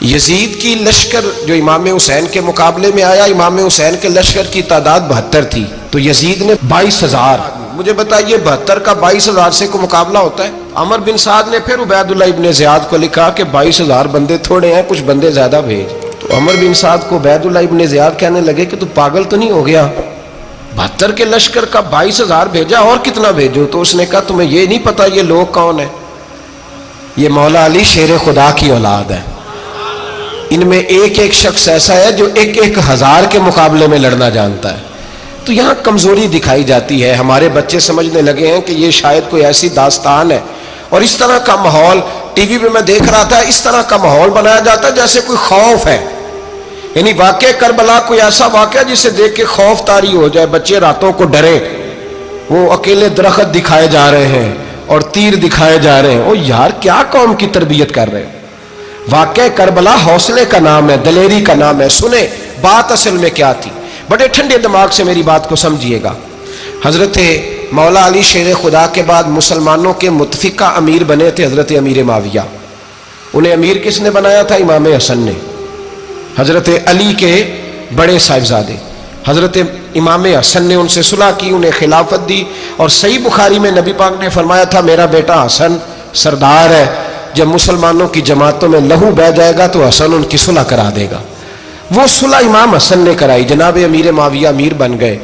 یزید کی لشکر جو امام حسین کے مقابلے میں آیا، امام حسین کے لشکر کی تعداد 72 تھی، تو یزید نے 22,000. مجھے بتائیے 72 کا 22,000 سے کو مقابلہ ہوتا ہے؟ عمر بن سعد نے پھر عبید اللہ ابن زیاد کو لکھا کہ 22,000 بندے تھوڑے ہیں، کچھ بندے زیادہ بھیج. تو عمر بن سعد کو عبید اللہ ابن زیاد کہنے لگے کہ تو پاگل تو نہیں ہو گیا، 72 کے لشکر کا 22,000 بھیجا، اور کتنا بھیجو؟ تو اس نے کہا تمہیں یہ نہیں پتا یہ لوگ کون ہیں؟ یہ مولا علی شیر خدا کی اولاد ہے. ان میں ایک ایک شخص ایسا ہے جو 1,000 کے مقابلے میں لڑنا جانتا ہے. تو یہاں کمزوری دکھائی جاتی ہے. ہمارے بچے سمجھنے لگے ہیں کہ یہ شاید کوئی ایسی داستان ہے، اور اس طرح کا ماحول ٹی وی پہ میں دیکھ رہا تھا، اس طرح کا ماحول بنایا جاتا ہے جیسے کوئی خوف ہے. یعنی واقع کربلا کوئی ایسا واقعہ جسے دیکھ کے خوف طاری ہو جائے، بچے راتوں کو ڈرے. وہ اکیلے درخت دکھائے جا رہے ہیں اور تیر دکھائے جا رہے ہیں. او یار کیا قوم کی تربیت کر رہے ہیں؟ واقع کربلا حوصلے کا نام ہے، دلیری کا نام ہے. سنیں بات اصل میں کیا تھی، بڑے ٹھنڈے دماغ سے میری بات کو سمجھیے گا. حضرت مولا علی شیر خدا کے بعد مسلمانوں کے متفقہ امیر بنے تھے حضرت امیر معاویہ. انہیں امیر کس نے بنایا تھا؟ امام حسن نے، حضرت علی کے بڑے صاحبزادے. حضرت امام حسن نے ان سے صلح کی، انہیں خلافت دی. اور صحیح بخاری میں نبی پاک نے فرمایا تھا میرا بیٹا حسن سردار ہے، جب مسلمانوں کی جماعتوں میں لہو بہہ جائے گا تو حسن ان کی صلح کرا دے گا. وہ صلح امام حسن نے کرائی، جناب امیر معاویہ امیر بن گئے.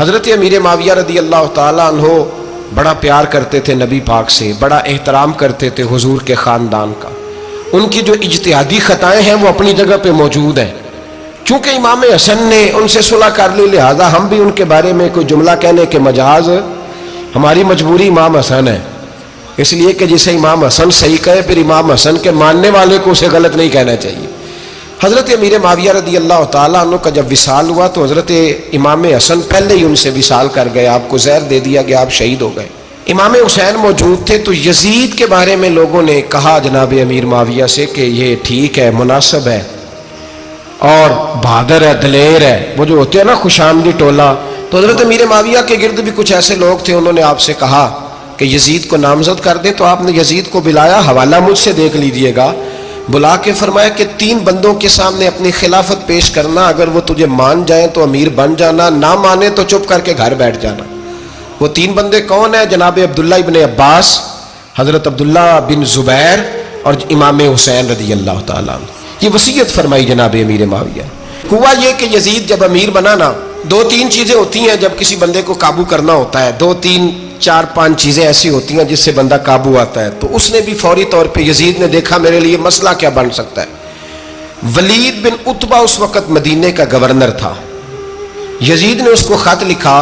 حضرت امیر معاویہ رضی اللہ تعالیٰ عنہ بڑا پیار کرتے تھے نبی پاک سے، بڑا احترام کرتے تھے حضور کے خاندان کا. ان کی جو اجتہادی خطائیں ہیں وہ اپنی جگہ پہ موجود ہیں. چونکہ امام حسن نے ان سے صلح کر لی، لہذا ہم بھی ان کے بارے میں کوئی جملہ کہنے کے مجاز، ہماری مجبوری امام حسن ہے. اس لیے کہ جسے امام حسن صحیح کہے پھر امام حسن کے ماننے والے کو اسے غلط نہیں کہنا چاہیے. حضرت امیر معاویہ رضی اللہ تعالیٰ عنہ کا جب وصال ہوا تو حضرت امام حسن پہلے ہی ان سے وصال کر گئے، آپ کو زہر دے دیا گیا، آپ شہید ہو گئے. امام حسین موجود تھے. تو یزید کے بارے میں لوگوں نے کہا جناب امیر معاویہ سے کہ یہ ٹھیک ہے، مناسب ہے اور بہادر ہے، دلیر ہے، وہ جو ہوتے ہیں نا خوش آمدی ٹولہ. تو حضرت امیر معاویہ کے گرد بھی کچھ ایسے لوگ تھے، انہوں نے آپ سے کہا کہ یزید کو نامزد کر دیں. تو آپ نے یزید کو بلایا، حوالہ مجھ سے دیکھ لیجئے گا. بلا کے فرمایا کہ 3 بندوں کے سامنے اپنی خلافت پیش کرنا، اگر وہ تجھے مان جائیں تو امیر بن جانا، نہ مانے تو چپ کر کے گھر بیٹھ جانا. وہ 3 بندے کون ہیں؟ جناب عبداللہ ابن عباس، حضرت عبداللہ بن زبیر اور امام حسین رضی اللہ تعالیٰ عنہ. یہ وصیت فرمائی جناب امیر معاویہ. ہوا یہ کہ یزید جب امیر بنا نا، 2-3 چیزیں ہوتی ہیں جب کسی بندے کو قابو کرنا ہوتا ہے، 2-3-4-5 چیزیں ایسی ہوتی ہیں جس سے بندہ قابو آتا ہے. تو اس نے بھی فوری طور پہ، یزید نے دیکھا میرے لیے مسئلہ کیا بن سکتا ہے. ولید بن عتبہ اس وقت مدینے کا گورنر تھا. یزید نے اس کو خط لکھا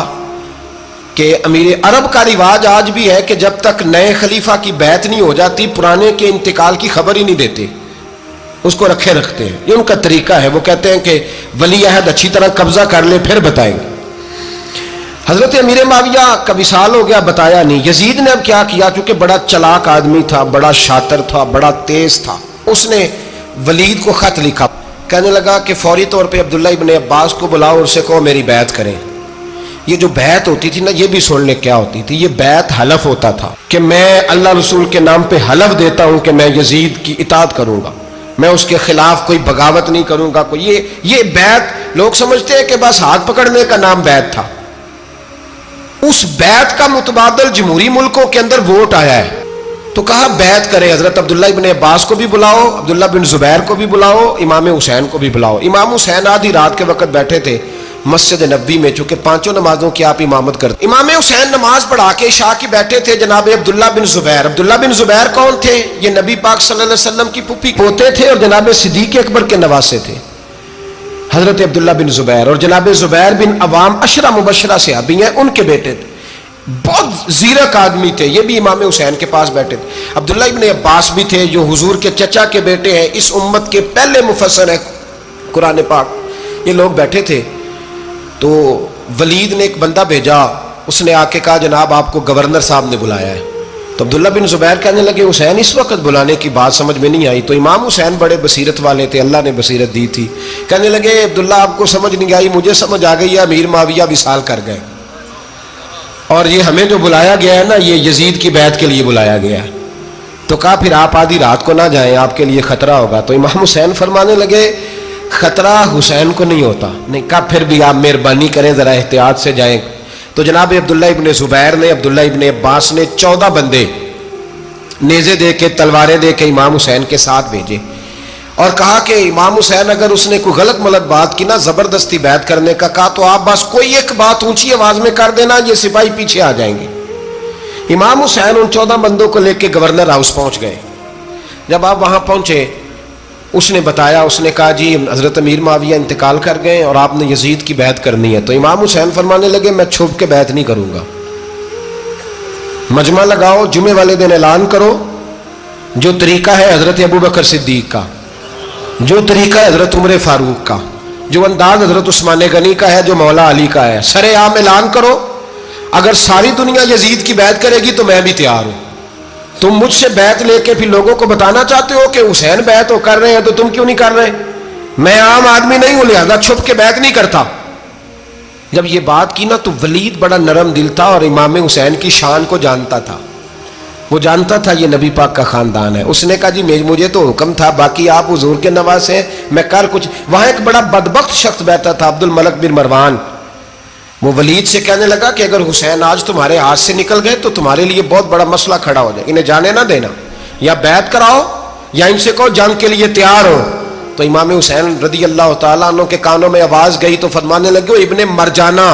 کہ امیر عرب کا رواج آج بھی ہے کہ جب تک نئے خلیفہ کی بیعت نہیں ہو جاتی پرانے کے انتقال کی خبر ہی نہیں دیتے، اس کو رکھے رکھتے ہیں. یہ ان کا طریقہ ہے. وہ کہتے ہیں کہ ولی عہد اچھی طرح قبضہ کر لے پھر بتائیں گے. حضرت امیر معاویہ کا وصال ہو گیا، بتایا نہیں. یزید نے اب کیا کیا، چونکہ بڑا چلاک آدمی تھا، بڑا شاطر تھا، بڑا تیز تھا، اس نے ولید کو خط لکھا. کہنے لگا کہ فوری طور پہ عبداللہ ابن عباس کو بلاؤ اور اسے کہو میری بیعت کریں. یہ جو بیعت ہوتی تھی نا، یہ بھی سن لے کیا ہوتی تھی. یہ بیعت حلف ہوتا تھا کہ میں اللہ رسول کے نام پہ حلف دیتا ہوں کہ میں یزید کی اطاعت کروں گا، میں اس کے خلاف کوئی بغاوت نہیں کروں گا. یہ بیعت لوگ سمجھتے ہیں کہ بس ہاتھ پکڑنے کا نام بیعت تھا. اس بیعت کا متبادل جمہوری ملکوں کے اندر ووٹ آیا ہے. تو کہا بیعت کرے. حضرت عبداللہ ابن عباس کو بھی بلاؤ، عبداللہ بن زبیر کو بھی بلاؤ، امام حسین کو بھی بلاؤ. امام حسین آدھی رات کے وقت بیٹھے تھے مسجد نبوی میں، چونکہ 5 نمازوں کی آپ امامت کرتے. امام حسین نماز پڑھا کے عشاء کی بیٹھے تھے. جناب عبداللہ بن زبیر، عبداللہ بن زبیر کون تھے؟ یہ نبی پاک صلی اللہ علیہ وسلم کی پھوپھی پوتے تھے اور جناب صدیق اکبر کے نواسے تھے. حضرت عبداللہ بن زبیر اور جناب زبیر بن عوام عشرہ مبشرہ صحابی ہیں، ان کے بیٹے تھے. بہت زیرک آدمی تھے. یہ بھی امام حسین کے پاس بیٹھے تھے. عبداللہ ابن عباس بھی تھے جو حضور کے چچا کے بیٹے ہیں، اس امت کے پہلے مفسر ہیں قرآن پاک. یہ لوگ بیٹھے تھے. تو ولید نے ایک بندہ بھیجا، اس نے آ کے کہا جناب آپ کو گورنر صاحب نے بلایا ہے. تو عبداللہ بن زبیر کہنے لگے حسین اس وقت بلانے کی بات سمجھ میں نہیں آئی. تو امام حسین بڑے بصیرت والے تھے، اللہ نے بصیرت دی تھی. کہنے لگے عبداللہ آپ کو سمجھ نہیں آئی، مجھے سمجھ آ گئی ہے، امیر معاویہ وصال کر گئے اور یہ ہمیں جو بلایا گیا ہے نا، یہ یزید کی بیعت کے لیے بلایا گیا ہے. تو کہا پھر آپ آدھی رات کو نہ جائیں، آپ کے لیے خطرہ ہوگا۔ تو امام حسین فرمانے لگے خطرہ حسین کو نہیں ہوتا۔ نہیں، کہا پھر بھی آپ مہربانی کریں ذرا احتیاط سے جائیں۔ تو جناب عبداللہ ابن زبیر نے، عبداللہ ابن عباس نے 14 بندے نیزے دے کے، تلواریں دے کے امام حسین کے ساتھ بھیجے اور کہا کہ امام حسین اگر اس نے کوئی غلط ملت بات کی نا، زبردستی بیعت کرنے کا کہا، تو آپ بس کوئی ایک بات اونچی آواز میں کر دینا، یہ سپاہی پیچھے آ جائیں گے۔ امام حسین ان 14 بندوں کو لے کے گورنر ہاؤس پہنچ گئے۔ جب آپ وہاں پہنچے، اس نے بتایا، اس نے کہا جی حضرت امیر معاویہ انتقال کر گئے اور آپ نے یزید کی بیعت کرنی ہے۔ تو امام حسین فرمانے لگے میں چھپ کے بیعت نہیں کروں گا، مجمع لگاؤ، جمعے والے دن اعلان کرو، جو طریقہ ہے حضرت ابوبکر صدیق کا، جو طریقہ ہے حضرت عمر فاروق کا، جو انداز حضرت عثمان غنی کا ہے، جو مولا علی کا ہے، سر عام اعلان کرو، اگر ساری دنیا یزید کی بیعت کرے گی تو میں بھی تیار ہوں۔ تم مجھ سے بیعت لے کے پھر لوگوں کو بتانا چاہتے ہو کہ حسین بیعت ہو کر رہے ہیں، تو تم کیوں نہیں کر رہے؟ میں عام آدمی نہیں ہوں، لہذا چھپ کے بیعت نہیں کرتا۔ جب یہ بات کی نا تو ولید بڑا نرم دل تھا اور امام حسین کی شان کو جانتا تھا، وہ جانتا تھا یہ نبی پاک کا خاندان ہے۔ اس نے کہا جی مجھے تو حکم تھا، باقی آپ حضور کے نواز ہیں، میں کر کچھ۔ وہاں ایک بڑا بدبخت شخص بیٹھا تھا، عبد الملک بن مروان، وہ ولید سے کہنے لگا کہ اگر حسین آج تمہارے ہاتھ سے نکل گئے تو تمہارے لیے بہت بڑا مسئلہ کھڑا ہو جائے، انہیں جانے نہ دینا، یا بیعت کراؤ یا ان سے کہو جنگ کے لیے تیار ہو۔ تو امام حسین رضی اللہ تعالیٰ عنہ کے کانوں میں آواز گئی تو فرمانے لگے ابن مرجانہ،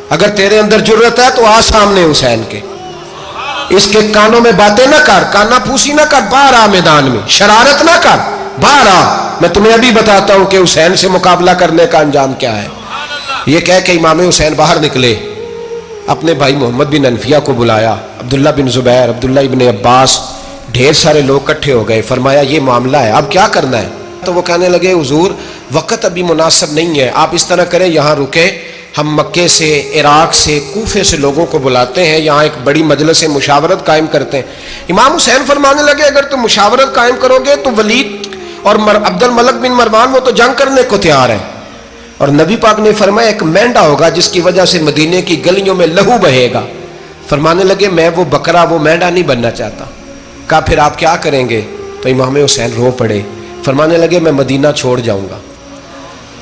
اگر تیرے اندر جرت ہے تو آ سامنے حسین کے، اس کے کانوں میں باتیں نہ کر، کانا پھوسی نہ کر، باہر آ میدان میں، شرارت نہ کر، باہر آ، میں تمہیں ابھی بتاتا ہوں کہ حسین سے مقابلہ کرنے کا انجام کیا ہے۔ یہ کہہ کہ امام حسین باہر نکلے، اپنے بھائی محمد بن انفیہ کو بلایا، عبداللہ بن زبیر، عبداللہ ابن عباس، ڈھیر سارے لوگ کٹھے ہو گئے۔ فرمایا یہ معاملہ ہے، اب کیا کرنا ہے؟ تو وہ کہنے لگے حضور وقت ابھی مناسب نہیں ہے، آپ اس طرح کریں یہاں رکے، ہم مکے سے، عراق سے، کوفے سے لوگوں کو بلاتے ہیں، یہاں ایک بڑی مجلس مشاورت قائم کرتے ہیں۔ امام حسین فرمانے لگے اگر تم مشاورت قائم کرو گے تو ولید اور عبد الملک بن مروان وہ تو جنگ کرنے کو تیار ہیں، اور نبی پاک نے فرمایا ایک مینڈا ہوگا جس کی وجہ سے مدینے کی گلیوں میں لہو بہے گا۔ فرمانے لگے میں وہ بکرا، وہ مینڈا نہیں بننا چاہتا۔ کہا پھر آپ کیا کریں گے؟ تو امام حسین رو پڑے، فرمانے لگے میں مدینہ چھوڑ جاؤں گا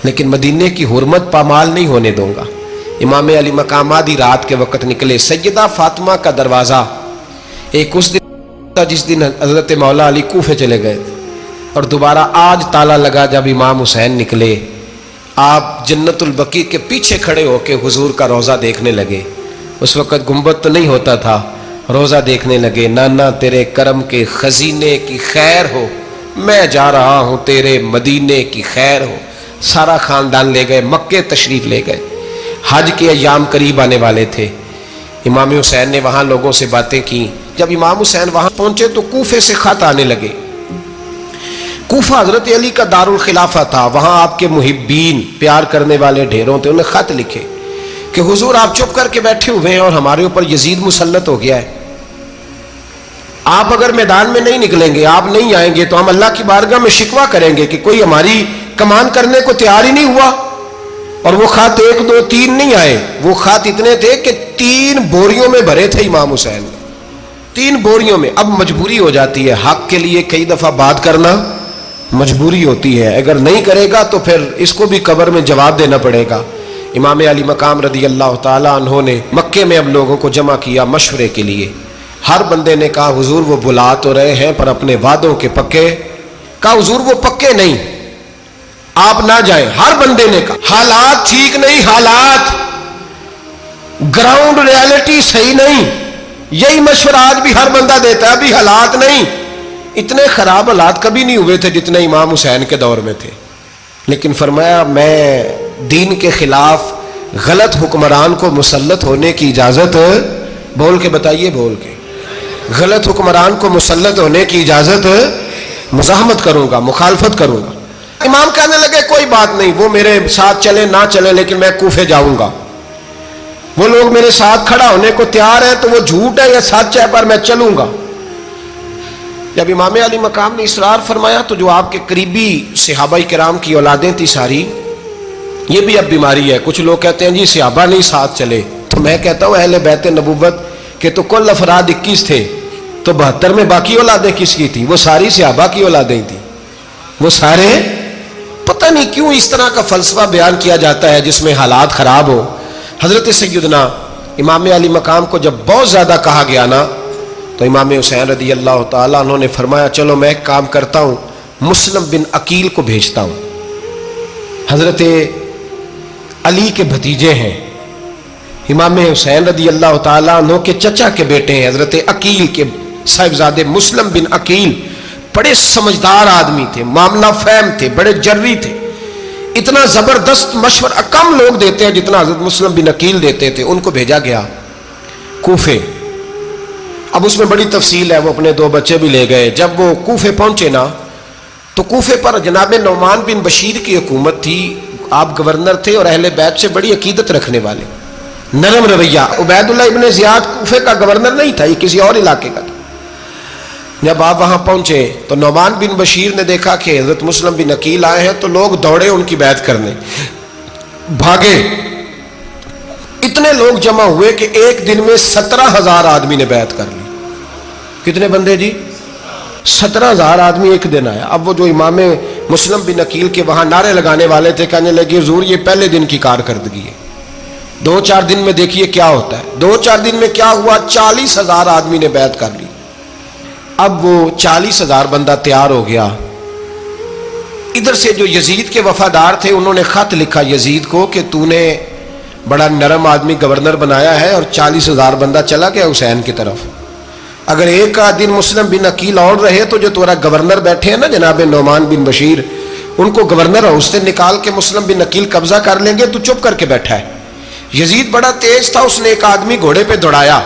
لیکن مدینے کی حرمت پامال نہیں ہونے دوں گا۔ امام علی مقام آدھی رات کے وقت نکلے، سیدہ فاطمہ کا دروازہ ایک اس دن تھا جس دن حضرت مولا علی کوفے چلے گئے اور دوبارہ آج تالا لگا جب امام حسین نکلے۔ آپ جنت البقیع کے پیچھے کھڑے ہو کے حضور کا روضہ دیکھنے لگے، اس وقت گنبد تو نہیں ہوتا تھا، روضہ دیکھنے لگے۔ نانا تیرے کرم کے خزینے کی خیر ہو، میں جا رہا ہوں تیرے مدینے کی خیر ہو۔ سارا خاندان لے گئے، مکے تشریف لے گئے، حج کے ایام قریب آنے والے تھے۔ امام حسین نے وہاں لوگوں سے باتیں کی۔ جب امام حسین وہاں پہنچے تو کوفے سے خط آنے لگے۔ کوفہ حضرت علی کا دارالخلافہ تھا، وہاں آپ کے محبین، پیار کرنے والے ڈھیروں تھے، انہیں خط لکھے کہ حضور آپ چپ کر کے بیٹھے ہوئے ہیں اور ہمارے اوپر یزید مسلط ہو گیا ہے، آپ اگر میدان میں نہیں نکلیں گے، آپ نہیں آئیں گے تو ہم اللہ کی بارگاہ میں شکوہ کریں گے کہ کوئی ہماری کمان کرنے کو تیار ہی نہیں ہوا۔ اور وہ خط 1 2 3 نہیں آئے، وہ خط اتنے تھے کہ 3 بوریوں میں بھرے تھے امام حسین، 3 بوریوں میں۔ اب مجبوری ہو جاتی ہے، حق کے لیے کئی دفعہ بات کرنا مجبوری ہوتی ہے، اگر نہیں کرے گا تو پھر اس کو بھی قبر میں جواب دینا پڑے گا۔ امام علی مقام رضی اللہ تعالیٰ عنہ نے مکے میں اب لوگوں کو جمع کیا مشورے کے لیے۔ ہر بندے نے کہا حضور وہ بلا تو رہے ہیں پر اپنے وعدوں کے پکے۔ کہا حضور وہ پکے نہیں، آپ نہ جائیں۔ ہر بندے نے کہا حالات ٹھیک نہیں، حالات گراؤنڈ ریالٹی صحیح نہیں، یہی مشورہ آج بھی ہر بندہ دیتا ہے، ابھی حالات نہیں۔ اتنے خراب حالات کبھی نہیں ہوئے تھے جتنے امام حسین کے دور میں تھے، لیکن فرمایا میں دین کے خلاف غلط حکمران کو مسلط ہونے کی اجازت، بول کے بتائیے، بول کے، غلط حکمران کو مسلط ہونے کی اجازت، مزاحمت کروں گا، مخالفت کروں گا۔ امام کہنے لگے کوئی بات نہیں، وہ میرے ساتھ چلے نہ چلے لیکن میں کوفے جاؤں گا، وہ لوگ میرے ساتھ کھڑا ہونے کو تیار ہے تو وہ جھوٹ ہے یا سچ ہے پر میں چلوں گا۔ جب امام علی مقام نے اصرار فرمایا تو جو آپ کے قریبی صحابہ کرام کی اولادیں تھی ساری، یہ بھی اب بیماری ہے، کچھ لوگ کہتے ہیں جی صحابہ نہیں ساتھ چلے، تو میں کہتا ہوں اہل بیت نبوت کے تو کل افراد 21 تھے، تو 72 میں باقی اولادیں کس کی تھی؟ وہ ساری صحابہ کی اولادیں تھی. وہ سارے، پتہ نہیں کیوں اس طرح کا فلسفہ بیان کیا جاتا ہے جس میں حالات خراب ہو. حضرت سیدنا امام علی مقام کو جب بہت زیادہ کہا گیا نا تو امام حسین رضی اللہ تعالیٰ انہوں نے فرمایا چلو میں ایک کام کرتا ہوں، مسلم بن عقیل کو بھیجتا ہوں. حضرت علی کے بھتیجے ہیں، امام حسین رضی اللہ تعالیٰ عنہ کے چچا کے بیٹے ہیں حضرت عقیل کے صاحبزادے مسلم بن عقیل. بڑے سمجھدار آدمی تھے، معاملہ فہم تھے، بڑے جری تھے. اتنا زبردست مشورہ کم لوگ دیتے ہیں جتنا حضرت مسلم بن عقیل دیتے تھے. ان کو بھیجا گیا کوفے. اب اس میں بڑی تفصیل ہے، وہ اپنے 2 بچے بھی لے گئے. جب وہ کوفے پہنچے نا تو کوفے پر جناب نعمان بن بشیر کی حکومت تھی. آپ گورنر تھے اور اہل بیت سے بڑی عقیدت رکھنے والے، نرم رویہ. عبید اللہ ابن زیاد کوفے کا گورنر نہیں تھا، یہ کسی اور علاقے کا تھا. جب آپ وہاں پہنچے تو نعمان بن بشیر نے دیکھا کہ حضرت مسلم بن عقیل آئے ہیں تو لوگ دوڑے ان کی بیعت کرنے، بھاگے. اتنے لوگ جمع ہوئے کہ ایک دن میں 17,000 آدمی نے بیعت کر لی. کتنے بندے جی؟ 17,000 آدمی ایک دن آیا. اب وہ جو امام مسلم بن عقیل کے وہاں نعرے لگانے والے تھے کہنے لگے حضور یہ پہلے دن کی کارکردگی ہے، 2-4 دن میں دیکھیے کیا ہوتا ہے. 2-4 دن میں کیا ہوا؟ 40,000 آدمی نے بیعت کر لی. اب وہ 40,000 بندہ تیار ہو گیا. ادھر سے جو یزید کے وفادار تھے انہوں نے خط لکھا یزید کو کہ تو نے بڑا نرم آدمی گورنر بنایا ہے اور 40,000 بندہ چلا گیا حسین کی طرف. اگر ایک دن مسلم بن عقیل اور رہے تو جو تمہارا گورنر بیٹھے ہیں نا جناب نعمان بن بشیر، ان کو گورنر ہاؤس سے نکال کے مسلم بن عقیل قبضہ کر لیں گے. تو چپ کر کے بیٹھا ہے. یزید بڑا تیز تھا، اس نے ایک آدمی گھوڑے پہ دوڑایا.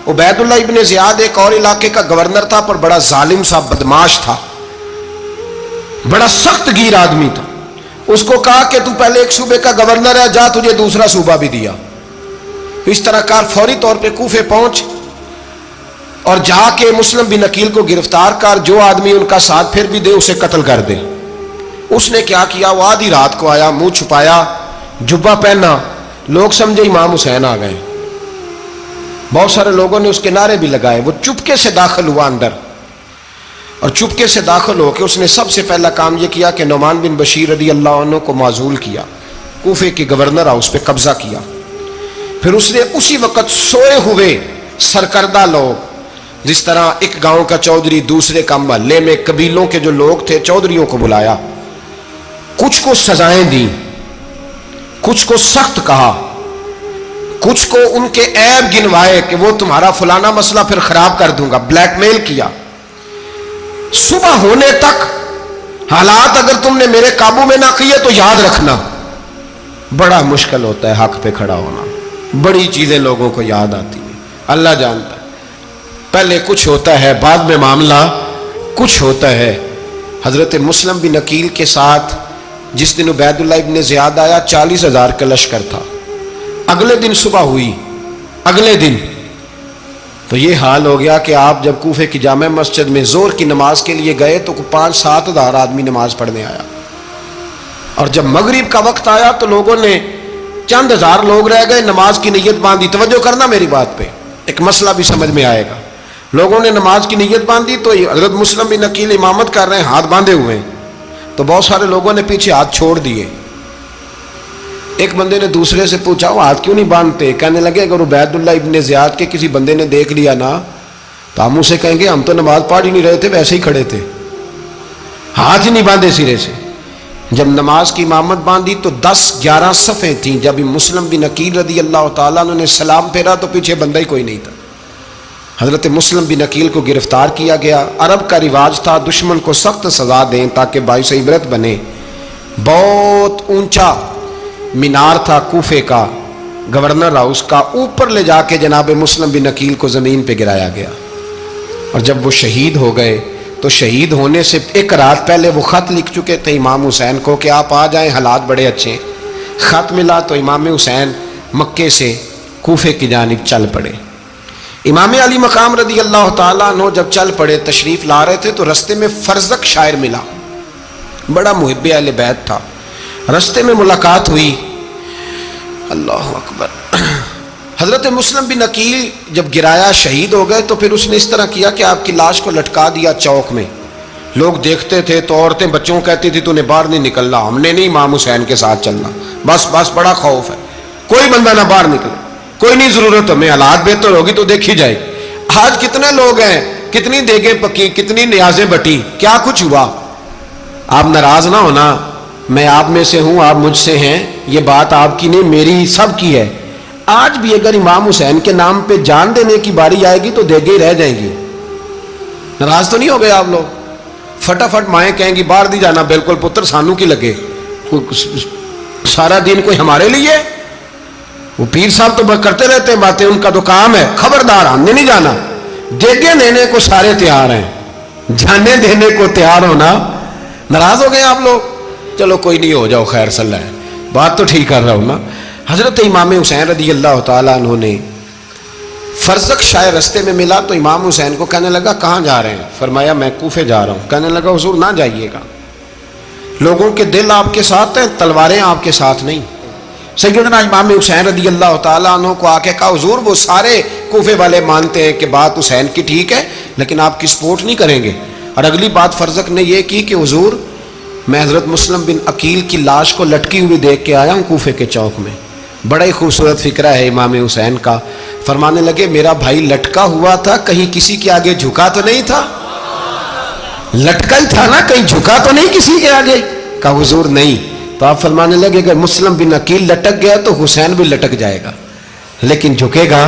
عبید اللہ ابن زیاد ایک اور علاقے کا گورنر تھا پر بڑا ظالم سا بدماش تھا، بڑا سخت گیر آدمی تھا. اس کو کہا کہ تو پہلے ایک صوبے کا گورنر ہے، جا تجھے دوسرا صوبہ بھی دیا. اس طرح کار فوری طور پہ کوفے پہنچ اور جا کے مسلم بن عقیل کو گرفتار کر، جو آدمی ان کا ساتھ پھر بھی دے اسے قتل کر دے. اس نے کیا کیا؟ وہ آدھی رات کو آیا، منہ چھپایا، جبہ پہنا. لوگ سمجھے امام حسین آ گئے. بہت سارے لوگوں نے اس کے نعرے بھی لگائے. وہ چپکے سے داخل ہوا اندر اور چپکے سے داخل ہو کے اس نے سب سے پہلا کام یہ کیا کہ نعمان بن بشیر رضی اللہ عنہ کو معزول کیا، کوفے کے گورنر ہاؤس پہ قبضہ کیا. پھر اس نے اسی وقت سوئے ہوئے سرکردہ لوگ، جس طرح ایک گاؤں کا چودھری دوسرے کا محلے میں قبیلوں کے جو لوگ تھے چودھریوں کو بلایا، کچھ کو سزائیں دیں، کچھ کو سخت کہا، کچھ کو ان کے عیب گنوائے کہ وہ تمہارا فلانا مسئلہ پھر خراب کر دوں گا، بلیک میل کیا. صبح ہونے تک حالات اگر تم نے میرے قابو میں نہ کیے تو یاد رکھنا بڑا مشکل ہوتا ہے حق پہ کھڑا ہونا. بڑی چیزیں لوگوں کو یاد آتی ہیں، اللہ جانتا ہے. پہلے کچھ ہوتا ہے، بعد میں معاملہ کچھ ہوتا ہے. حضرت مسلم بن عقیل کے ساتھ جس دن عبید اللہ ابن زیاد آیا 40,000 کا لشکر تھا. اگلے دن صبح ہوئی، اگلے دن تو یہ حال ہو گیا کہ آپ جب کوفے کی جامع مسجد میں زور کی نماز کے لیے گئے تو 5-7 ہزار آدمی نماز پڑھنے آیا. اور جب مغرب کا وقت آیا تو لوگوں نے چند ہزار لوگ رہ گئے، نماز کی نیت باندھی. توجہ کرنا میری بات پہ، ایک مسئلہ بھی سمجھ میں آئے گا. لوگوں نے نماز کی نیت باندھی تو حضرت مسلم بن عقیل امامت کر رہے ہیں، ہاتھ باندھے ہوئے ہیں. تو بہت سارے لوگوں نے پیچھے ہاتھ چھوڑ دیے. ایک بندے نے دوسرے سے پوچھا وہ ہاتھ کیوں نہیں باندھتے؟ کہنے لگے اگر عبید اللہ ابن زیاد کے کسی بندے نے دیکھ لیا نا تو ہم اسے کہیں گے ہم تو نماز پڑھ ہی نہیں رہے تھے، ویسے ہی کھڑے تھے، ہاتھ ہی نہیں باندھے سرے سے. جب نماز کی امامت باندھی تو 10-11 صفیں تھیں. جب مسلم بن عقیل رضی اللہ تعالیٰ نے سلام پھیرا تو پیچھے بندہ ہی کوئی نہیں تھا. حضرت مسلم بن عقیل کو گرفتار کیا گیا. عرب کا رواج تھا دشمن کو سخت سزا دیں تاکہ باعث عبرت بنے. بہت اونچا مینار تھا کوفے کا گورنر ہاؤس کا، اوپر لے جا کے جناب مسلم بن عقیل کو زمین پہ گرایا گیا. اور جب وہ شہید ہو گئے تو شہید ہونے سے ایک رات پہلے وہ خط لکھ چکے تھے امام حسین کو کہ آپ آ جائیں، حالات بڑے اچھے ہیں. خط ملا تو امام حسین مکے سے کوفے کی جانب چل پڑے. امام علی مقام رضی اللہ تعالیٰ عنہ جب چل پڑے تشریف لا رہے تھے تو رستے میں فرزق شاعر ملا، بڑا محب اہل بیت تھا. رستے میں ملاقات ہوئی، اللہ اکبر. حضرت مسلم بن عقیل جب گرایا شہید ہو گئے تو پھر اس نے اس طرح کیا کہ آپ کی لاش کو لٹکا دیا چوک میں. لوگ دیکھتے تھے تو عورتیں بچوں کو کہتی تھی تو نے باہر نہیں نکلنا, ہم نے نہیں امام حسین کے ساتھ چلنا, بس بڑا خوف ہے, کوئی بندہ نہ باہر نکلے, کوئی نہیں ضرورت ہمیں, حالات بہتر ہوگی تو دیکھی جائے. آج کتنے لوگ ہیں, کتنی دیگیں پکی, کتنی نیازیں بٹی, کیا کچھ ہوا. آپ ناراض نہ ہونا, میں آپ میں سے ہوں, آپ مجھ سے ہیں, یہ بات آپ کی نہیں میری سب کی ہے. آج بھی اگر امام حسین کے نام پہ جان دینے کی باری آئے گی تو دیگیں رہ جائیں گی. ناراض تو نہیں ہو گئے آپ لوگ؟ فٹافٹ مائیں کہیں گی باہر نہیں جانا, بالکل پتر سانو کی لگے, سارا دن کوئی ہمارے لیے. وہ پیر صاحب تو کرتے رہتے ہیں باتیں, ان کا تو کام ہے, خبردار ہم نے نہیں جانا. دیگیں دینے کو سارے تیار ہیں, جانے دینے کو تیار ہونا. ناراض ہو گئے آپ لوگ؟ چلو کوئی نہیں, ہو جاؤ, خیر صلی اللہ ہے, بات تو ٹھیک کر رہا ہوں نا. حضرت امام حسین رضی اللہ تعالیٰ عنہ نے فرزق شاہ رستے میں ملا تو امام حسین کو کہنے لگا کہاں جا رہے ہیں؟ فرمایا میں کوفے جا رہا ہوں. کہنے لگا حضور نہ جائیے گا, لوگوں کے دل آپ کے ساتھ ہیں, تلواریں آپ کے ساتھ نہیں. سیدنا امام حسین رضی اللہ تعالیٰ عنہ کو آ کے کہا حضور وہ سارے کوفے والے مانتے ہیں کہ بات حسین کی ٹھیک ہے لیکن آپ کی سپورٹ نہیں کریں گے. اور اگلی بات فرزق نے یہ کی کہ حضور میں حضرت مسلم بن عقیل کی لاش کو لٹکی ہوئی دیکھ کے آیا ہوں کوفے کے چوک میں. بڑا ہی خوبصورت فکرہ ہے امام حسین کا. فرمانے لگے میرا بھائی لٹکا ہوا تھا, کہیں کسی کے آگے جھکا تو نہیں تھا؟ لٹکا ہی تھا نا, کہیں جھکا تو نہیں کسی کے آگے؟ کہا حضور نہیں. تو آپ فرمانے لگے اگر مسلم بن عقیل لٹک گیا تو حسین بھی لٹک جائے گا, لیکن جھکے گا.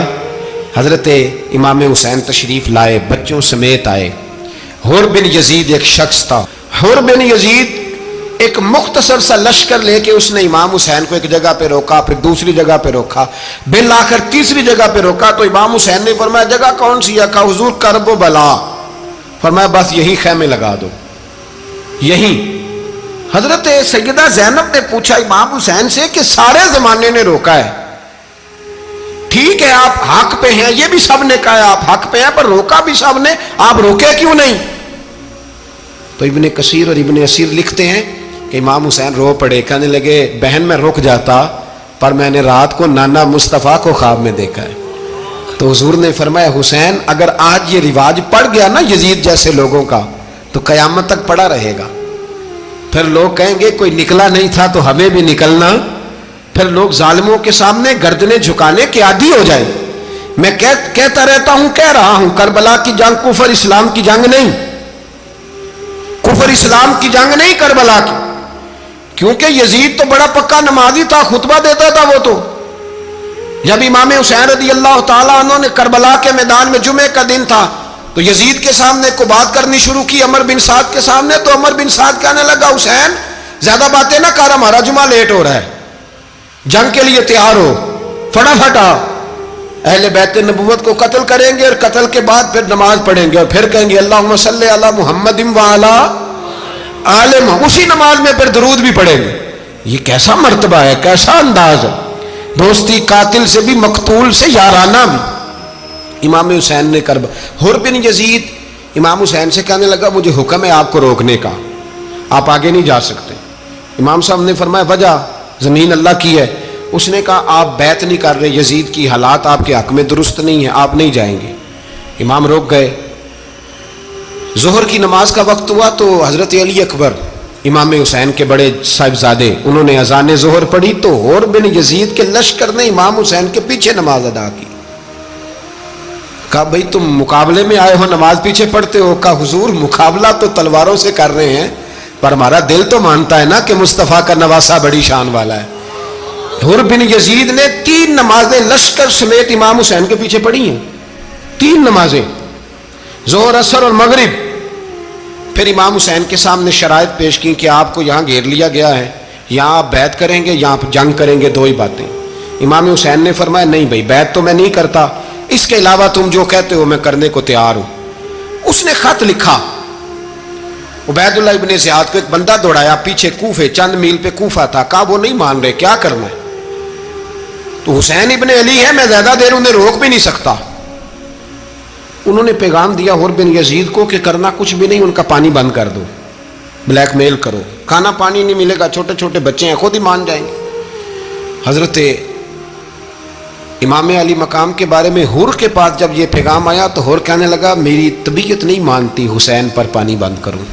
حضرت امام حسین تشریف لائے, بچوں سمیت آئے. حر بن یزید ایک شخص تھا. حر بن یزید ایک مختصر سا لشکر لے کے اس نے امام حسین کو ایک جگہ پہ روکا, پھر دوسری جگہ پہ روکا, بالآخر تیسری جگہ پہ روکا. تو امام حسین نے فرمایا جگہ کون سی ہے؟ کہا حضور کرب و بلا. فرمایا بس یہی خیمے لگا دو, یہی. حضرت سیدہ زینب نے پوچھا امام حسین سے کہ سارے زمانے نے روکا ہے, ٹھیک ہے آپ حق پہ ہیں, یہ بھی سب نے کہا ہے آپ حق پہ ہیں, پر روکا بھی سب نے, آپ روکے کیوں نہیں؟ تو ابن کثیر اور ابن اسیر لکھتے ہیں کہ امام حسین رو پڑے, کہنے لگے بہن میں رک جاتا پر میں نے رات کو نانا مصطفیٰ کو خواب میں دیکھا ہے. تو حضور نے فرمایا حسین اگر آج یہ رواج پڑ گیا نا یزید جیسے لوگوں کا تو قیامت تک پڑا رہے گا. پھر لوگ کہیں گے کوئی نکلا نہیں تھا تو ہمیں بھی نکلنا. پھر لوگ ظالموں کے سامنے گردنیں جھکانے کے عادی ہو جائیں. میں کہتا رہتا ہوں, کہہ رہا ہوں, کربلا کی جنگ کفر اسلام کی جنگ نہیں, کفر اسلام کی جنگ نہیں کربلا کی. کیونکہ یزید تو بڑا پکا نمازی تھا, خطبہ دیتا تھا. وہ تو جب امام حسین رضی اللہ تعالیٰ عنہ نے کربلا کے میدان میں جمعے کا دن تھا تو یزید کے سامنے کو بات کرنی شروع کی عمر بن سعد کے سامنے. تو عمر بن سعد کہنے لگا حسین زیادہ باتیں نہ کر, ہمارا جمعہ لیٹ ہو رہا ہے, جنگ کے لیے تیار ہو, فٹافٹ آ. اہل بیت نبوت کو قتل کریں گے اور قتل کے بعد پھر نماز پڑھیں گے اور پھر کہیں گے اللہم صلی علی محمد وعلی آل محمد, اسی نماز میں پھر درود بھی پڑھیں گے. یہ کیسا مرتبہ ہے, کیسا انداز ہے, دوستی قاتل سے بھی مقتول سے یارانہ بھی. امام حسین نے کرب. حر بن یزید امام حسین سے کہنے لگا مجھے حکم ہے آپ کو روکنے کا, آپ آگے نہیں جا سکتے. امام صاحب نے فرمایا وجہ زمین اللہ کی ہے. اس نے کہا آپ بیعت نہیں کر رہے, یزید کی حالات آپ کے حق میں درست نہیں ہیں, آپ نہیں جائیں گے. امام روک گئے. ظہر کی نماز کا وقت ہوا تو حضرت علی اکبر امام حسین کے بڑے صاحبزادے انہوں نے اذان ظہر پڑھی تو حر بن یزید کے لشکر نے امام حسین کے پیچھے نماز ادا کی. کہا بھئی تم مقابلے میں آئے ہو, نماز پیچھے پڑھتے ہو؟ کہا حضور مقابلہ تو تلواروں سے کر رہے ہیں پر ہمارا دل تو مانتا ہے نا کہ مصطفیٰ کا نواسہ بڑی شان والا ہے. حر بن یزید نے 3 نمازیں لشکر سمیت امام حسین کے پیچھے پڑھی ہیں, 3 نمازیں, ظہر عصر اور مغرب. پھر امام حسین کے سامنے شرائط پیش کی کہ آپ کو یہاں گھیر لیا گیا ہے, یہاں آپ بیعت کریں گے, یہاں جنگ کریں گے, 2 ہی باتیں. امام حسین نے فرمایا نہیں بھائی بیعت تو میں نہیں کرتا, اس کے علاوہ تم جو کہتے ہو میں کرنے کو تیار ہوں. اس نے خط لکھا, عبید اللہ ابن زیاد کو ایک بندہ دوڑایا پیچھے, کوفے چند میل پہ کوفہ تھا. کہا وہ نہیں مان رہے, کیا کرنا ہے؟ تو حسین ابن علی ہے, میں زیادہ دیر انہیں روک بھی نہیں سکتا. انہوں نے پیغام دیا حر بن یزید کو کہ کرنا کچھ بھی نہیں, ان کا پانی بند کر دو, بلیک میل کرو, کھانا پانی نہیں ملے گا, چھوٹے چھوٹے بچے ہیں, خود ہی مان جائیں گے. حضرت امام علی مقام کے بارے میں حور کے پاس جب یہ پیغام آیا تو حور کہنے لگا میری طبیعت نہیں مانتی حسین پر پانی بند کروں،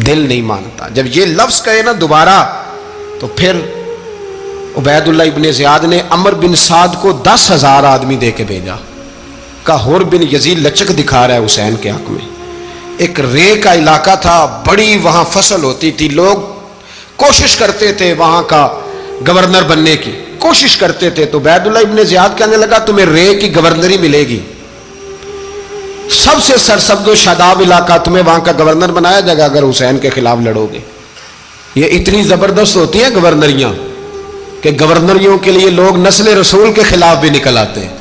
دل نہیں مانتا۔ جب یہ لفظ کہے نا دوبارہ تو پھر عبید اللہ ابن زیاد نے عمر بن سعد کو 10,000 آدمی دے کے بھیجا، کہا حور بن یزید لچک دکھا رہا ہے حسین کے حق میں۔ ایک رے کا علاقہ تھا، بڑی وہاں فصل ہوتی تھی، لوگ کوشش کرتے تھے وہاں کا گورنر بننے کی، کوشش کرتے تھے۔ تو عبید اللہ ابن زیاد کہنے لگا تمہیں رے کی گورنری ملے گی، سب سے سرسبز و شاداب علاقہ، تمہیں وہاں کا گورنر بنایا جائے گا اگر حسین کے خلاف لڑو گے۔ یہ اتنی زبردست ہوتی ہیں گورنریاں کہ گورنریوں کے لیے لوگ نسل رسول کے خلاف بھی نکل آتے ہیں،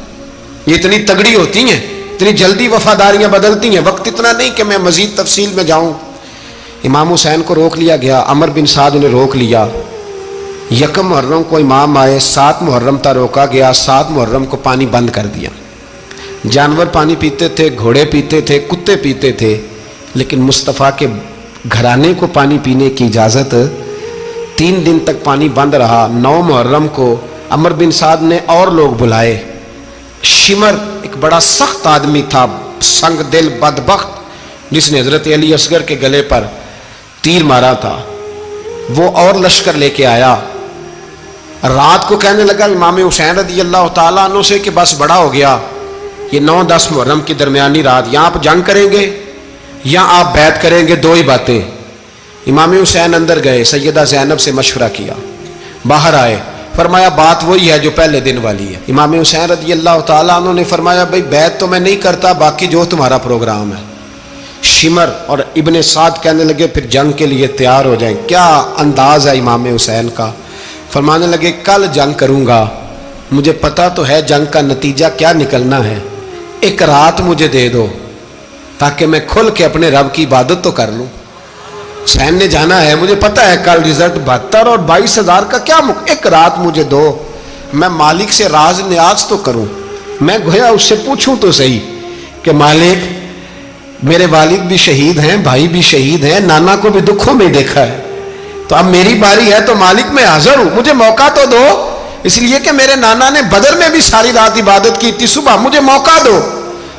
یہ اتنی تگڑی ہوتی ہیں، اتنی جلدی وفاداریاں بدلتی ہیں۔ وقت اتنا نہیں کہ میں مزید تفصیل میں جاؤں۔ امام حسین کو روک لیا گیا، عمر بن سعد نے روک لیا۔ یکم محرم کو امام آئے، 7 محرم تا روکا گیا، 7 محرم کو پانی بند کر دیا۔ جانور پانی پیتے تھے، گھوڑے پیتے تھے، کتے پیتے تھے، لیکن مصطفیٰ کے گھرانے کو پانی پینے کی اجازت 3 دن تک پانی بند رہا۔ 9 محرم کو عمر بن سعد نے اور لوگ بلائے۔ شمر ایک بڑا سخت آدمی تھا، سنگ دل بدبخت، جس نے حضرت علی اصغر کے گلے پر تیر مارا تھا، وہ اور لشکر لے کے آیا۔ رات کو کہنے لگا امام حسین رضی اللہ تعالیٰ عنہ سے کہ بس بڑا ہو گیا، یہ 9-10 محرم کی درمیانی رات، یہاں آپ جنگ کریں گے یا آپ بیعت کریں گے، 2 ہی باتیں۔ امام حسین اندر گئے، سیدہ زینب سے مشورہ کیا، باہر آئے، فرمایا بات وہی ہے جو پہلے دن والی ہے۔ امام حسین رضی اللہ تعالیٰ عنہ نے فرمایا بھائی بیعت تو میں نہیں کرتا، باقی جو تمہارا پروگرام ہے۔ شمر اور ابن سعد کہنے لگے پھر جنگ کے لیے تیار ہو جائیں۔ کیا انداز ہے امام حسین کا، فرمانے لگے کل جنگ کروں گا، مجھے پتا تو ہے جنگ کا نتیجہ کیا نکلنا ہے، ایک رات مجھے دے دو تاکہ میں کھل کے اپنے رب کی عبادت تو کر لوں۔ حسین نے جانا ہے، مجھے پتا ہے کل رزلٹ 72 اور 22,000 کا کیا ایک رات مجھے دو، میں مالک سے راز نیاز تو کروں، میں گویا اس سے پوچھوں تو صحیح کہ مالک میرے والد بھی شہید ہیں، بھائی بھی شہید ہیں، نانا کو بھی دکھوں میں دیکھا ہے، تو اب میری باری ہے تو مالک میں حاضر ہوں، مجھے موقع تو دو، اس لیے کہ میرے نانا نے بدر میں بھی ساری رات عبادت کی تھی، صبح مجھے موقع دو۔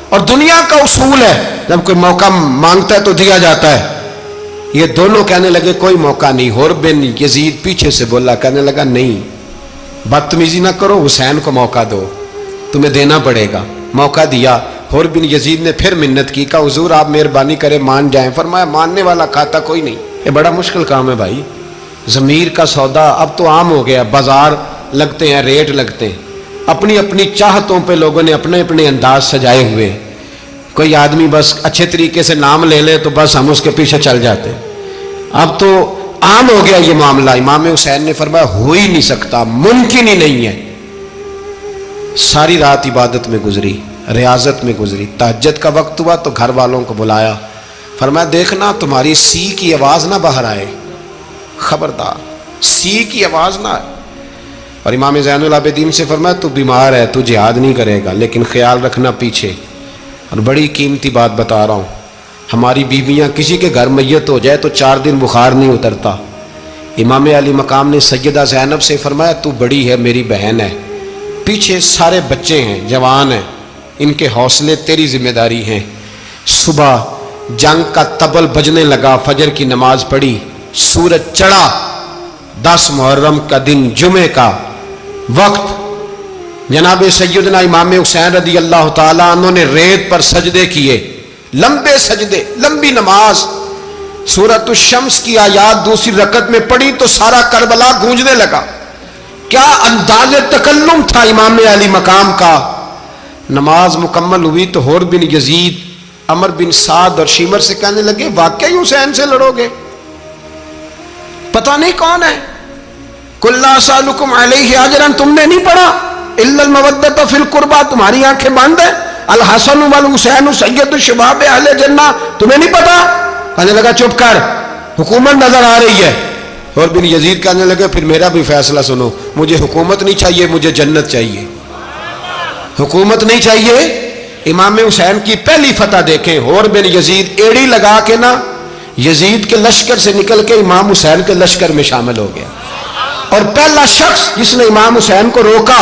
اور دنیا کا اصول ہے جب کوئی موقع مانگتا ہے تو دیا جاتا ہے۔ یہ دونوں کہنے لگے کوئی موقع نہیں۔ حور بن یزید پیچھے سے بولا، کہنے لگا نہیں بدتمیزی نہ کرو، حسین کو موقع دو، تمہیں دینا پڑے گا۔ موقع دیا۔ حور بن یزید نے پھر منت کی، کہا حضور آپ مہربانی کریں مان جائیں۔ فرمایا ماننے والا کھاتا کوئی نہیں، یہ بڑا مشکل کام ہے بھائی، ضمیر کا سودا اب تو عام ہو گیا، بازار لگتے ہیں، ریٹ لگتے ہیں، اپنی اپنی چاہتوں پہ لوگوں نے اپنے اپنے انداز سجائے ہوئے۔ کوئی آدمی بس اچھے طریقے سے نام لے لے تو بس ہم اس کے پیچھے چل جاتے، اب تو عام ہو گیا یہ معاملہ۔ امام حسین نے فرمایا ہو ہی نہیں سکتا، ممکن ہی نہیں ہے۔ ساری رات عبادت میں گزری، ریاضت میں گزری، تہجد کا وقت ہوا تو گھر والوں کو بلایا، فرمایا دیکھنا تمہاری سی کی آواز نہ باہر آئے، خبردار سی کی آواز نہ آئے۔ اور امام زین العابدین سے فرمایا تو بیمار ہے، تو جہاد نہیں کرے گا، لیکن خیال رکھنا پیچھے۔ اور بڑی قیمتی بات بتا رہا ہوں، ہماری بیویاں کسی کے گھر میت ہو جائے تو 4 دن بخار نہیں اترتا۔ امام علی مقام نے سیدہ زینب سے فرمایا تو بڑی ہے، میری بہن ہے، پیچھے سارے بچے ہیں، جوان ہیں، ان کے حوصلے تیری ذمہ داری ہیں۔ صبح جنگ کا طبل بجنے لگا، فجر کی نماز پڑھی، سورج چڑھا، 10 محرم کا دن، جمعے کا وقت، جناب سیدنا امام حسین رضی اللہ تعالیٰ عنہ نے ریت پر سجدے کیے، لمبے سجدے، لمبی نماز۔ سورۃ الشمس کی آیات دوسری رکعت میں پڑھی تو سارا کربلا گونجنے لگا۔ کیا انداز تکلم تھا امام علی مقام کا۔ نماز مکمل ہوئی تو حور بن یزید، عمر بن سعد اور شیمر سے کہنے لگے واقعی حسین سے لڑو گے؟ پتہ نہیں کون ہے۔ قُلْ لَا أَسْأَلُكُمْ عَلَيْهِ أَجْرًا، تم نے نہیں پڑھا، إِلَّا الْمَوَدَّةَ فِي الْقُرْبَى، تمہاری آنکھیں بند ہیں، الحسن والحسین سید الشباب اہل جنہ، تمہیں نہیں پتا؟ کہنے لگا چپ کر، حکومت نظر آ رہی ہے۔ اور بن یزید کہنے لگے پھر میرا بھی فیصلہ سنو، مجھے حکومت نہیں چاہیے، مجھے جنت چاہیے، حکومت نہیں چاہیے۔ امام حسین کی پہلی فتح دیکھیں، حور بن یزید ایڑی لگا کے نا یزید کے لشکر سے نکل کے امام حسین کے لشکر میں شامل ہو گیا، اور پہلا شخص جس نے امام حسین کو روکا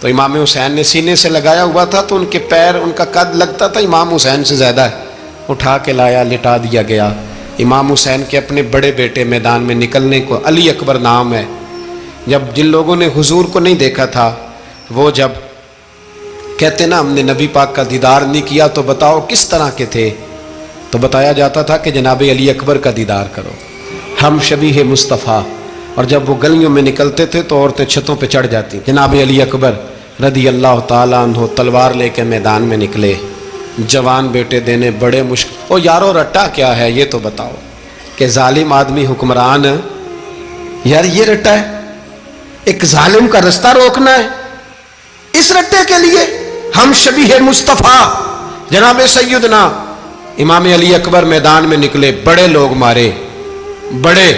تو امام حسین نے سینے سے لگایا ہوا تھا تو ان کے پیر، ان کا قد لگتا تھا امام حسین سے زیادہ ہے، اٹھا کے لایا، لٹا دیا گیا۔ امام حسین کے اپنے بڑے بیٹے میدان میں نکلنے کو، علی اکبر نام ہے، جب جن لوگوں نے حضور کو نہیں دیکھا تھا وہ جب کہتے نا ہم نے نبی پاک کا دیدار نہیں کیا تو بتاؤ کس طرح کے تھے، تو بتایا جاتا تھا کہ جناب علی اکبر کا دیدار کرو، ہم شبیہ مصطفیٰ۔ اور جب وہ گلیوں میں نکلتے تھے تو عورتیں چھتوں پہ چڑھ جاتی۔ جناب علی اکبر رضی اللہ تعالیٰ عنہ تلوار لے کے میدان میں نکلے، جوان بیٹے دینے بڑے مشکل۔ او یارو رٹا کیا ہے یہ تو بتاؤ، کہ ظالم آدمی حکمران، یار یہ رٹا ہے، ایک ظالم کا رستہ روکنا ہے، اس رٹے کے لیے ہم شبیہ مصطفیٰ۔ جناب سیدنا امام علی اکبر میدان میں نکلے، بڑے لوگ مارے، بڑے،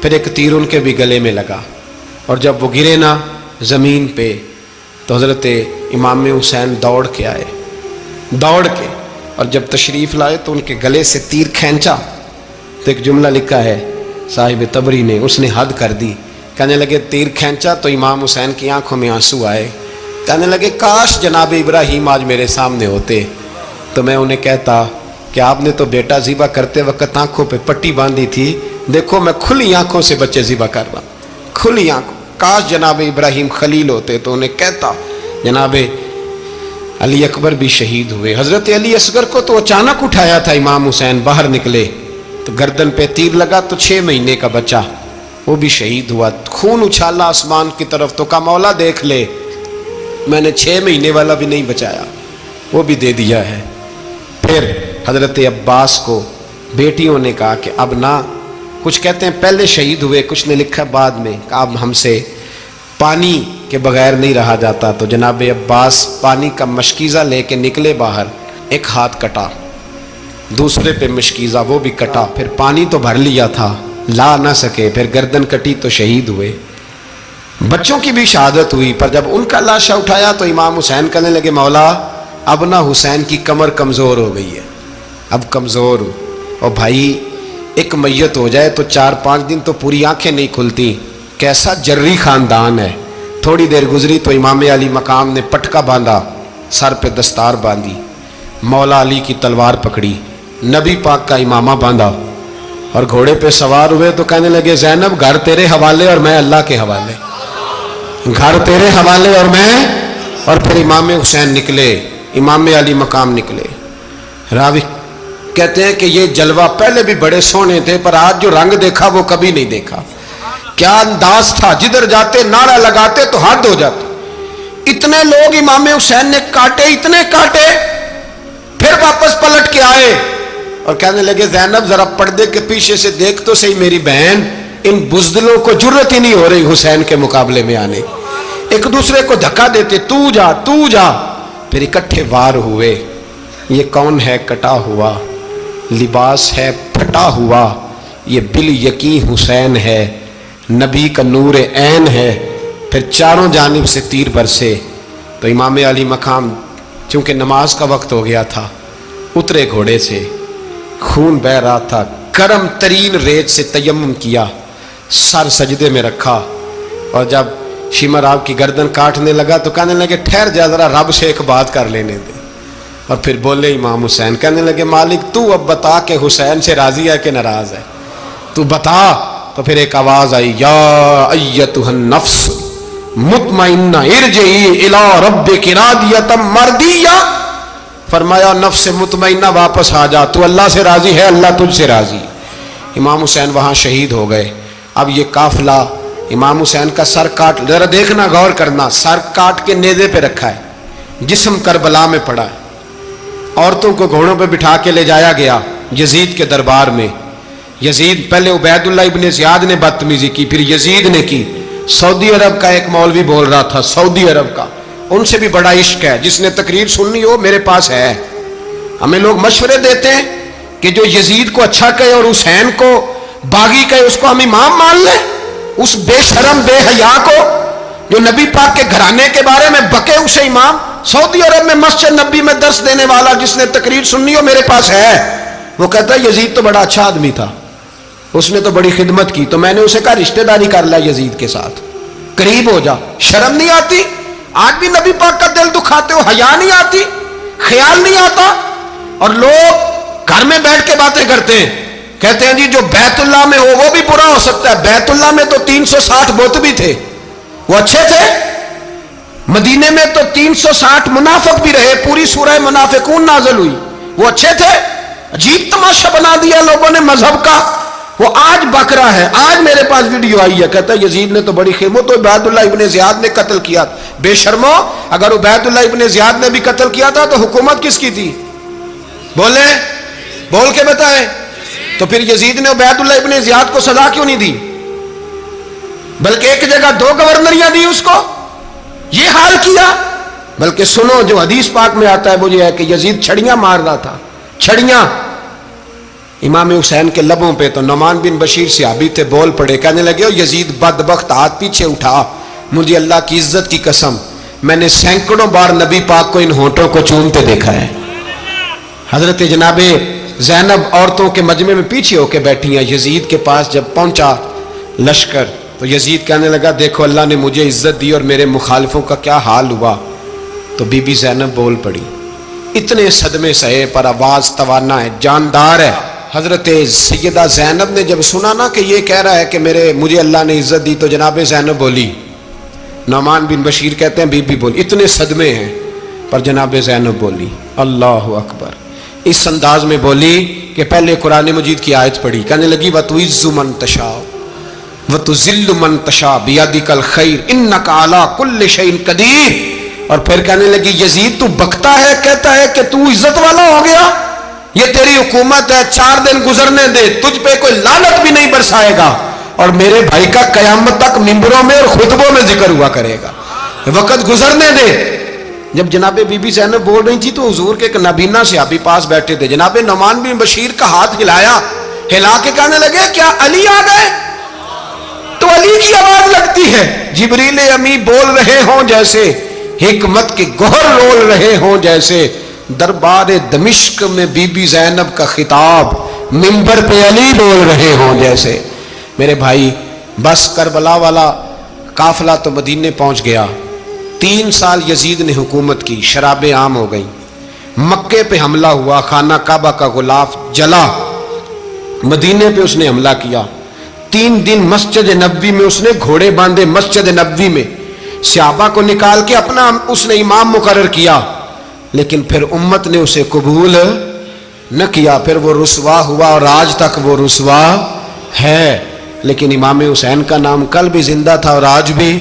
پھر ایک تیر ان کے بھی گلے میں لگا، اور جب وہ گرے نا زمین پہ تو حضرت امام حسین دوڑ کے آئے، دوڑ کے، اور جب تشریف لائے تو ان کے گلے سے تیر کھینچا تو ایک جملہ لکھا ہے صاحب تبری نے، اس نے حد کر دی، کہنے لگے تیر کھینچا تو امام حسین کی آنکھوں میں آنسو آئے، کہنے لگے کاش جناب ابراہیم آج میرے سامنے ہوتے تو میں انہیں کہتا کہ آپ نے تو بیٹا ذبح کرتے وقت آنکھوں پہ پٹی باندھی تھی، دیکھو میں کھلی آنکھوں سے بچے ذبح کر رہا، کھلی آنکھوں، کاش جناب ابراہیم خلیل ہوتے تو انہیں کہتا۔ جناب علی اکبر بھی شہید ہوئے۔ حضرت علی اصغر کو تو اچانک اٹھایا تھا امام حسین، باہر نکلے تو گردن پہ تیر لگا تو 6 مہینے کا بچہ وہ بھی شہید ہوا، خون اچھالا آسمان کی طرف تو کہا مولا دیکھ لے میں نے 6 مہینے والا بھی نہیں بچایا، وہ بھی دے دیا ہے۔ پھر حضرت عباس کو بیٹیوں نے کہا کہ اب نہ، کچھ کہتے ہیں پہلے شہید ہوئے، کچھ نے لکھا بعد میں، کہ اب ہم سے پانی کے بغیر نہیں رہا جاتا، تو جناب عباس پانی کا مشکیزہ لے کے نکلے باہر، ایک ہاتھ کٹا، دوسرے پہ مشکیزہ وہ بھی کٹا، پھر پانی تو بھر لیا تھا لا نہ سکے، پھر گردن کٹی تو شہید ہوئے۔ بچوں کی بھی شہادت ہوئی، پر جب ان کا لاشا اٹھایا تو امام حسین کہنے لگے مولا اب نہ حسین کی کمر کمزور ہو گئی ہے، اب کمزور ہو، اور بھائی ایک میت ہو جائے تو 4-5 دن تو پوری آنکھیں نہیں کھلتی، کیسا جری خاندان ہے۔ تھوڑی دیر گزری تو امام علی مقام نے پٹکا باندھا، سر پہ دستار باندھی، مولا علی کی تلوار پکڑی، نبی پاک کا امامہ باندھا اور گھوڑے پہ سوار ہوئے تو کہنے لگے زینب گھر تیرے حوالے اور میں اللہ کے حوالے، گھر تیرے حوالے اور میں، اور پھر امام حسین نکلے، امام علی مقام نکلے۔ راوی کہتے ہیں کہ یہ جلوہ پہلے بھی بڑے سونے تھے پر آج جو رنگ دیکھا وہ کبھی نہیں دیکھا، کیا انداز تھا، جدھر جاتے نعرہ لگاتے تو حد ہو جاتے، اتنے لوگ امام حسین نے کاٹے، اتنے کاٹے، پھر واپس پلٹ کے آئے اور کہنے لگے زینب ذرا پردے کے پیچھے سے دیکھ تو صحیح میری بہن، ان بزدلوں کو جرت ہی نہیں ہو رہی حسین کے مقابلے میں آنے، ایک دوسرے کو دھکا دیتے، تو جا تو جا، پھر اکٹھے وار ہوئے۔ یہ کون ہے کٹا ہوا، لباس ہے پھٹا ہوا، یہ بال یقین حسین ہے، نبی کا نور عین ہے۔ پھر چاروں جانب سے تیر برسے تو امام علی مقام چونکہ نماز کا وقت ہو گیا تھا، اترے گھوڑے سے، خون بہ رہا تھا، گرم ترین ریت سے تیمم کیا، سر سجدے میں رکھا، اور جب شمر آپ کی گردن کاٹنے لگا تو کہنے لگے ٹھہر جا ذرا رب سے ایک بات کر لینے دے، اور پھر بولے امام حسین، کہنے لگے مالک تو اب بتا کہ حسین سے راضی ہے کہ ناراض ہے، تو بتا۔ تو پھر ایک آواز آئی، یا ایتھا النفس مطمئنہ ارجعی الی ربک راضیۃ مرضیہ، فرمایا نفس مطمئنہ واپس آ جا، تو اللہ سے راضی ہے، اللہ تجھ سے راضی۔ امام حسین وہاں شہید ہو گئے۔ اب یہ قافلہ امام حسین کا سر کاٹ، ذرا دیکھنا غور کرنا، سر کاٹ کے نیزے پہ رکھا ہے، جسم کربلا میں پڑا ہے، عورتوں کو گھوڑوں پہ بٹھا کے لے جایا گیا یزید کے دربار میں۔ یزید پہلے عبید اللہ ابن زیاد نے بدتمیزی کی، پھر یزید نے کی۔ سعودی عرب کا ایک مولوی بول رہا تھا، سعودی عرب کا، ان سے بھی بڑا عشق ہے، جس نے تقریر سننی ہو میرے پاس ہے۔ ہمیں لوگ مشورے دیتے ہیں کہ جو یزید کو اچھا کہے اور حسین کو باغی کہے اس کو ہم امام مان لیں، اس بے شرم بے حیا کو جو نبی پاک کے گھرانے کے بارے میں بکے اسے امام۔ سعودی عرب میں مسجد نبی میں درس دینے والا جس نے تقریر سننی ہو میرے پاس ہے، وہ کہتا ہے یزید تو بڑا اچھا آدمی تھا، اس نے تو بڑی خدمت کی، تو میں نے اسے کہا رشتہ داری کر لیا یزید کے ساتھ، قریب ہو جا، شرم نہیں آتی؟ آج بھی نبی پاک کا دل دکھاتے ہو, حیا نہیں آتی, خیال نہیں آتا. اور لوگ گھر میں بیٹھ کے باتیں کرتے ہیں, کہتے ہیں جی جو بیت اللہ میں ہو وہ بھی برا ہو سکتا ہے. بیت اللہ میں تو 360 بت بھی تھے, وہ اچھے تھے. مدینے میں تو 360 منافق بھی رہے, پوری سورہ منافقون نازل ہوئی, وہ اچھے تھے. عجیب تماشا بنا دیا لوگوں نے مذہب کا. وہ آج بک رہا ہے, آج میرے پاس ویڈیو آئی ہے, کہتا ہے یزید نے تو بڑی خیر, وہ تو عبید اللہ ابن زیاد نے قتل کیا. بے شرمو, اگر عبید اللہ ابن زیاد نے بھی قتل کیا تھا تو حکومت کس کی تھی؟ بولیں, بول کے بتائیں. تو پھر یزید نے عبید اللہ ابن زیاد کو سزا کیوں نہیں دی, بلکہ ایک جگہ 2 گورنریاں دی اس کو, یہ حال کیا. بلکہ سنو جو حدیث پاک میں آتا ہے وہ یہ ہے کہ یزید چھڑیاں مار رہا تھا, چھڑیاں. امام حسین کے لبوں پہ تو نعمان بن بشیر صحابی تھے, بول پڑے, کہنے لگے یزید بدبخت, ہاتھ پیچھے اٹھا, مجھے اللہ کی عزت کی قسم میں نے سینکڑوں بار نبی پاک کو ان ہونٹوں کو چومتے دیکھا ہے. حضرت جناب زینب عورتوں کے مجمع میں پیچھے ہو کے بیٹھی ہیں. یزید کے پاس جب پہنچا لشکر تو یزید کہنے لگا دیکھو اللہ نے مجھے عزت دی اور میرے مخالفوں کا کیا حال ہوا. تو بی بی زینب بول پڑی, اتنے صدمے سہے پر آواز توانا ہے, جاندار ہے. حضرت سیدہ زینب نے جب سنا نا کہ یہ کہہ رہا ہے کہ مجھے اللہ نے عزت دی, تو جناب زینب بولی. نعمان بن بشیر کہتے ہیں بی بی بولی, اتنے صدمے ہیں پر جناب زینب بولی اللہ اکبر. اس انداز میں بولی کہ پہلے قرآن مجید کی آیت پڑھی, کہنے لگی وَتُعِزُّ مَن تَشَاءُ وَتُذِلُّ مَن تَشَاءُ بِيَدِكَ الْخَيْرُ إِنَّكَ عَلَىٰ كُلِّ شَيْءٍ قَدِيرٌ. اور پھر کہنے لگی یزید تو بکتا ہے, کہتا ہے کہ تو عزت والا ہو گیا, یہ تیری حکومت ہے, 4 دن گزرنے دے, تجھ پہ کوئی لعنت بھی نہیں برسائے گا, اور میرے بھائی کا قیامت تک ممبروں میں اور خطبوں میں ذکر ہوا کرے گا, وقت گزرنے دے. جب جناب بی بی زینب بول رہی تھی تو حضور کے ایک نابینا صحابی پاس بیٹھے تھے, جناب نعمان بن بشیر کا ہاتھ ہلایا, ہلا کے کہنے لگے کیا علی آ گئے؟ تو علی کی آواز لگتی ہے, جبریل امی بول رہے ہوں جیسے, حکمت کے گوہر رول رہے ہوں جیسے, دربار دمشق میں بی بی زینب کا خطاب, منبر پہ علی بول رہے ہوں جیسے. میرے بھائی بس کربلا والا قافلہ تو مدینے پہنچ گیا. 3 سال یزید نے حکومت کی, شرابیں عام ہو گئیں, مکے پہ حملہ ہوا, خانہ کعبہ کا غلاف جلا, مدینے پہ اس نے حملہ کیا. 3 دن مسجد نبوی میں اس نے گھوڑے باندھے, مسجد نبوی میں صحابہ کو نکال کے اپنا اس نے امام مقرر کیا, لیکن پھر امت نے اسے قبول نہ کیا, پھر وہ رسوا ہوا اور آج تک وہ رسوا ہے. لیکن امام حسین کا نام کل بھی زندہ تھا اور آج بھی